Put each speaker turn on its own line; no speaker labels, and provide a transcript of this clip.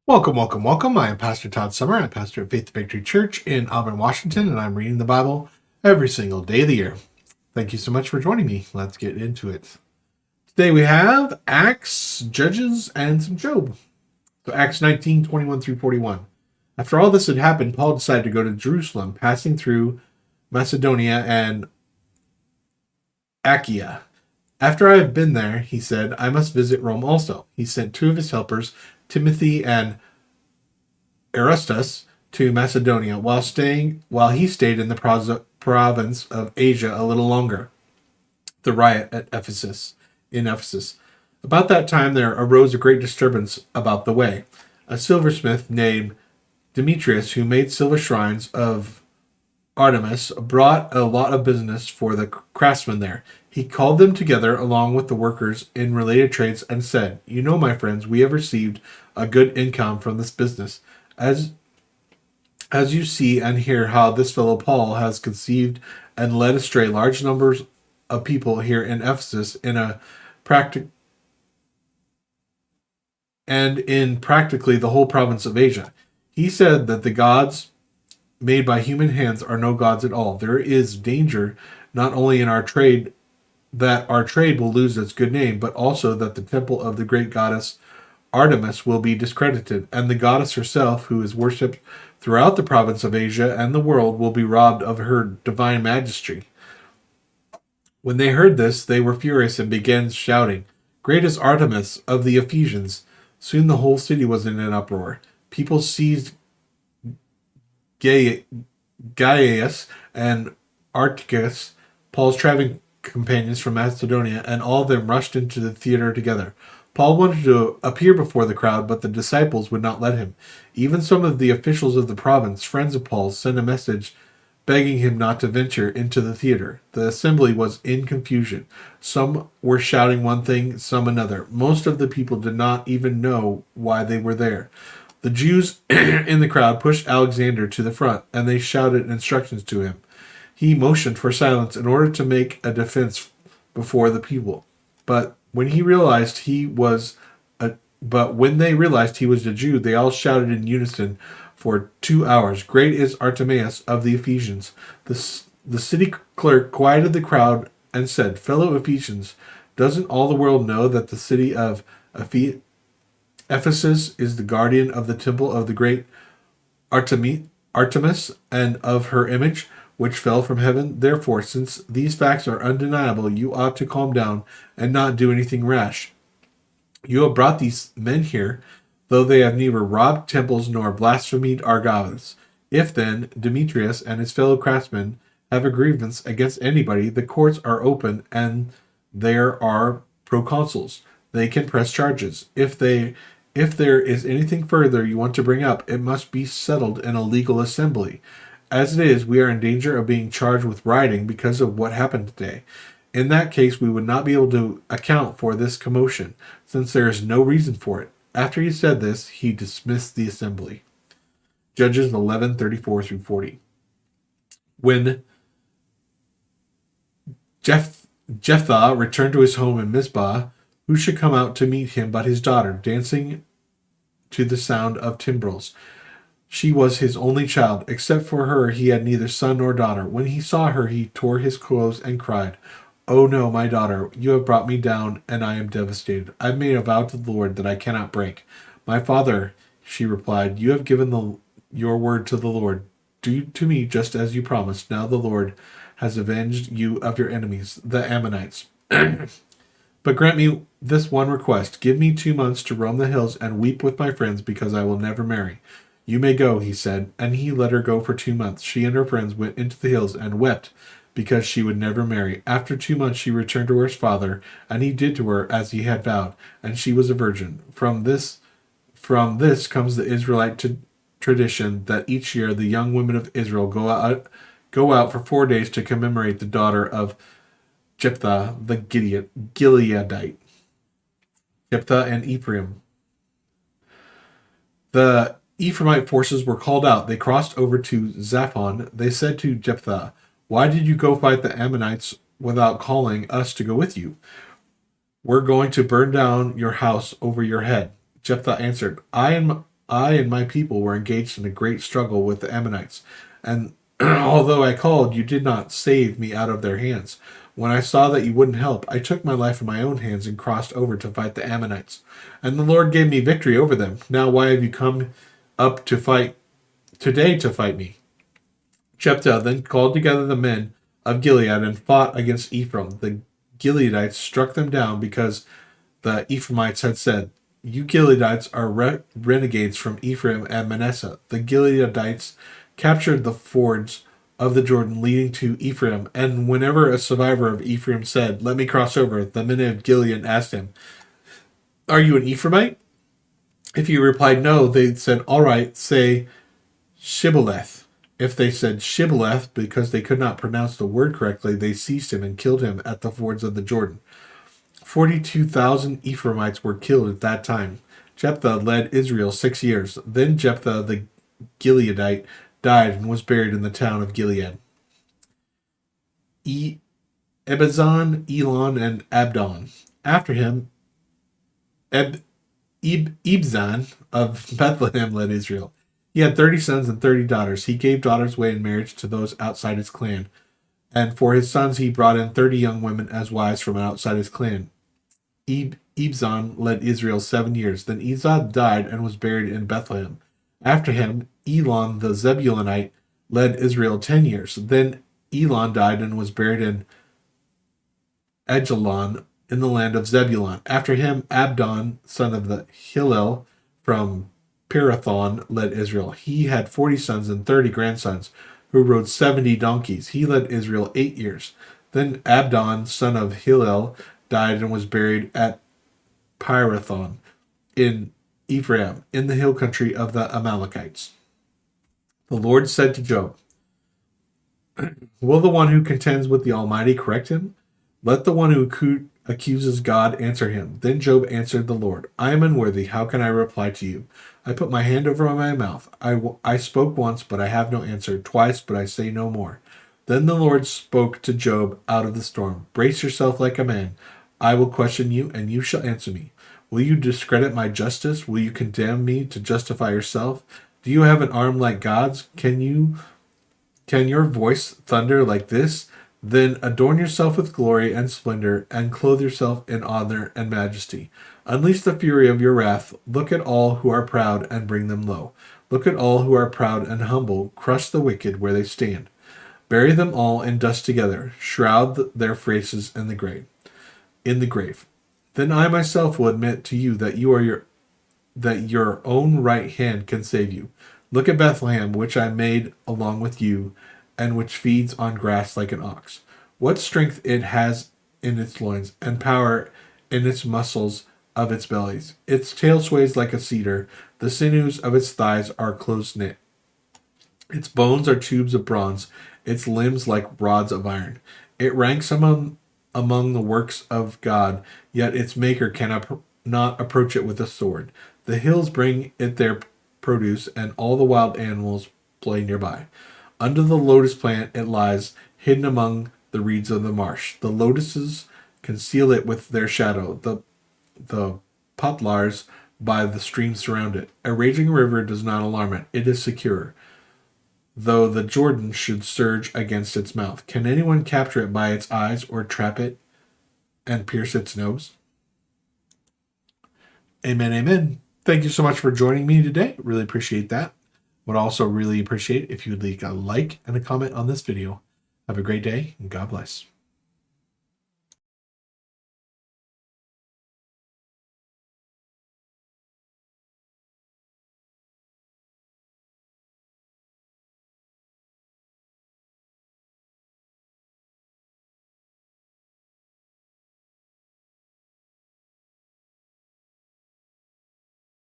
Welcome, welcome, welcome. I am Pastor Todd Summer. I'm pastor at Faith Victory Church in Auburn, Washington, and I'm reading the Bible every single day of the year. Thank you so much for joining me. Let's get into it. Today we have Acts, Judges, and some Job. So Acts 19:21 through 41. After all this had happened, Paul decided to go to Jerusalem, passing through Macedonia and Achaia. After I have been there, he said, I must visit Rome also. He sent two of his helpers, Timothy and Erastus, to Macedonia while he stayed in the province of Asia a little longer. The riot at Ephesus. About that time there arose a great disturbance about the way. A silversmith named Demetrius, who made silver shrines of Artemis, brought a lot of business for the craftsmen there. He called them together along with the workers in related trades and said, You know, my friends, we have received a good income from this business. As as you see and hear how this fellow Paul has conceived and led astray large numbers of people here in Ephesus practic in practically the whole province of Asia. He said that the gods made by human hands are no gods at all. There is danger not only in our trade that our trade will lose its good name, but also that the temple of the great goddess Artemis will be discredited, and the goddess herself, who is worshipped throughout the province of Asia and the world, will be robbed of her divine majesty. When they heard this, they were furious and began shouting, Great is Artemis of the Ephesians! Soon the whole city was in an uproar. People seized Gaius and Articus, Paul's traveling companions from Macedonia, and all of them rushed into the theater together. Paul wanted to appear before the crowd, but the disciples would not let him. Even some of the officials of the province, friends of Paul's, sent a message begging him not to venture into the theater. The assembly was in confusion. Some were shouting one thing, some another. Most of the people did not even know why they were there. The Jews in the crowd pushed Alexander to the front, and they shouted instructions to him. He motioned for silence in order to make a defense before the people. But when he realized he was a but when they realized he was a Jew, they all shouted in unison for 2 hours, Great is Artemis of the Ephesians. The city clerk quieted the crowd and said, Fellow Ephesians, doesn't all the world know that the city of Ephesus is the guardian of the temple of the great Artemis and of her image, which fell from heaven? Therefore, since these facts are undeniable, you ought to calm down and not do anything rash. You have brought these men here, though they have neither robbed temples nor blasphemed our gods. If then Demetrius and his fellow craftsmen have a grievance against anybody, the courts are open and there are proconsuls. They can press charges. If there is anything further you want to bring up, it must be settled in a legal assembly. As it is, we are in danger of being charged with rioting because of what happened today. In that case, we would not be able to account for this commotion, since there is no reason for it. After he said this, he dismissed the assembly. Judges 11:34 through 40. When Jephthah returned to his home in Mizpah, who should come out to meet him but his daughter, dancing to the sound of timbrels? She was his only child. Except for her, he had neither son nor daughter. When he saw her, he tore his clothes and cried, Oh no, my daughter, you have brought me down, and I am devastated. I've made a vow to the Lord that I cannot break. My father, she replied, you have given your word to the Lord. Do to me just as you promised. Now the Lord has avenged you of your enemies, the Ammonites. But grant me this one request. Give me 2 months to roam the hills and weep with my friends because I will never marry. You may go, he said, and he let her go for 2 months. She and her friends went into the hills and wept because she would never marry. After 2 months she returned to her father, and he did to her as he had vowed, and she was a virgin. From this comes the Israelite tradition that each year the young women of Israel go out for 4 days to commemorate the daughter of Jephthah the Gileadite. Jephthah and Ephraim. The Ephraimite forces were called out. They crossed over to Zaphon. They said to Jephthah, Why did you go fight the Ammonites without calling us to go with you? We're going to burn down your house over your head. Jephthah answered, I and my people were engaged in a great struggle with the Ammonites, and although I called, you did not save me out of their hands. When I saw that you wouldn't help, I took my life in my own hands and crossed over to fight the Ammonites. And the Lord gave me victory over them. Now why have you come up to fight today to fight me?" Jephthah then called together the men of Gilead and fought against Ephraim. The Gileadites struck them down because the Ephraimites had said, "You Gileadites are renegades from Ephraim and Manasseh." The Gileadites captured the fords of the Jordan leading to Ephraim, and whenever a survivor of Ephraim said, "Let me cross over," the men of Gilead asked him, "Are you an Ephraimite?" If he replied no, they said, "All right, say Shibboleth." If they said Shibboleth because they could not pronounce the word correctly, they seized him and killed him at the fords of the Jordan. 42,000 Ephraimites were killed at that time. Jephthah led Israel 6 years. Then Jephthah the Gileadite died and was buried in the town of Gilead. Ibzan, Elon, and Abdon. After him, Ibzan of Bethlehem led Israel. He had 30 sons and 30 daughters. He gave daughters away in marriage to those outside his clan. And for his sons he brought in 30 young women as wives from outside his clan. Ibzan led Israel 7 years. Then Ibzan died and was buried in Bethlehem. After him, Elon the Zebulunite led Israel 10 years. Then Elon died and was buried in Ajalon in the land of Zebulun. After him, Abdon, son of the Hillel from Pirathon, led Israel. He had 40 sons and 30 grandsons, who rode 70 donkeys. He led Israel 8 years. Then Abdon, son of Hillel, died and was buried at Pirathon in Ephraim, in the hill country of the Amalekites. The Lord said to Job, "Will the one who contends with the Almighty correct him? Let the one who accuses God answer him." Then Job answered the Lord, "I am unworthy. How can I reply to you? I put my hand over my mouth. I spoke once, but I have no answer. Twice, but I say no more." Then the Lord spoke to Job out of the storm. "Brace yourself like a man. I will question you, and you shall answer me. Will you discredit my justice? Will you condemn me to justify yourself? Do you have an arm like God's? Can your voice thunder like this? Then adorn yourself with glory and splendor, and clothe yourself in honor and majesty. Unleash the fury of your wrath. Look at all who are proud and bring them low. Look at all who are proud and humble. Crush the wicked where they stand. Bury them all in dust together. Shroud their faces in the grave. Then I myself will admit to you that your own right hand can save you. Look at Bethlehem, which I made along with you, and which feeds on grass like an ox. What strength it has in its loins, and power in its muscles of its bellies. Its tail sways like a cedar. The sinews of its thighs are close knit. Its bones are tubes of bronze, its limbs like rods of iron. It ranks among the works of God, yet its maker cannot not approach it with a sword. The hills bring it their produce, and all the wild animals play nearby. Under the lotus plant it lies, hidden among the reeds of the marsh. The lotuses conceal it with their shadow. The poplars by the stream surround it. A raging river does not alarm it. It is secure, though the Jordan should surge against its mouth. Can anyone capture it by its eyes, or trap it and pierce its nose? Amen, amen. Thank you so much for joining me today. Really appreciate that. Would also really appreciate if you would leave a like and a comment on this video. Have a great day, and God bless.